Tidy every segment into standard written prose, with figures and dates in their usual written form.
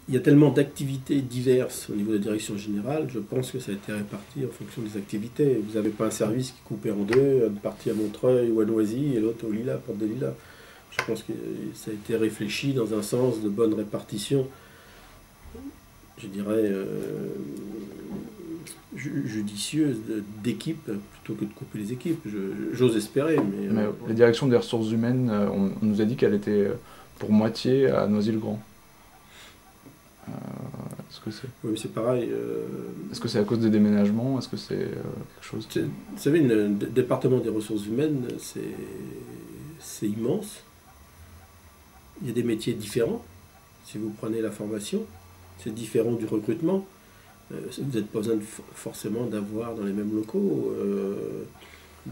il y a tellement d'activités diverses au niveau de la direction générale, je pense que ça a été réparti en fonction des activités. Vous n'avez pas un service qui est coupé en deux, une partie à Montreuil ou à Noisy et l'autre au Lilas, Porte des Lilas. Je pense que ça a été réfléchi dans un sens de bonne répartition, je dirais, judicieuse d'équipes, plutôt que de couper les équipes. J'ose espérer. Mais la direction des ressources humaines, on nous a dit qu'elle était pour moitié à Noisy-le-Grand. Est-ce que c'est... Oui, c'est pareil. Est-ce que c'est à cause des déménagements? Est-ce que c'est quelque chose qui... Vous savez, le département des ressources humaines, c'est immense. Il y a des métiers différents. Si vous prenez la formation, c'est différent du recrutement. Vous n'avez pas besoin forcément d'avoir dans les mêmes locaux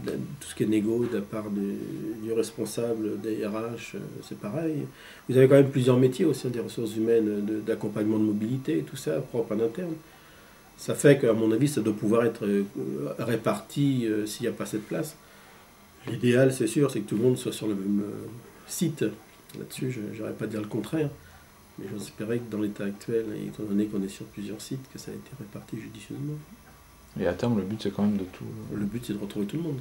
tout ce qui est négo de la part du responsable des RH, c'est pareil. Vous avez quand même plusieurs métiers au sein des ressources humaines, d'accompagnement de mobilité, tout ça propre en interne. Ça fait qu'à mon avis, ça doit pouvoir être réparti s'il n'y a pas cette place. L'idéal, c'est sûr, c'est que tout le monde soit sur le même site. Là-dessus, je n'aurais pas dire le contraire. Mais j'espérais que dans l'état actuel, étant donné qu'on est sur plusieurs sites, que ça a été réparti judicieusement. Et à terme, le but, c'est quand même de tout... Le but, c'est de retrouver tout le monde.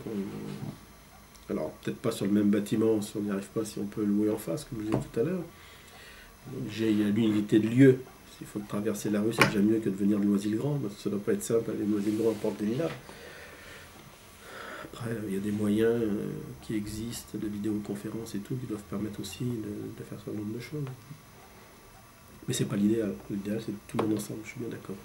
Alors, peut-être pas sur le même bâtiment, si on n'y arrive pas, si on peut louer en face, comme je vous disais tout à l'heure. Il y a l'unité de lieu. S'il faut traverser la rue, c'est déjà mieux que de venir de Noisy-le-Grand. Ça ne doit pas être simple, aller de Noisy-le-Grand à Porte des Lilas. Après, il y a des moyens qui existent, de vidéoconférences et tout, qui doivent permettre aussi de faire ce nombre de choses. Mais c'est pas l'idéal. L'idéal, c'est tout le monde ensemble, je suis bien d'accord.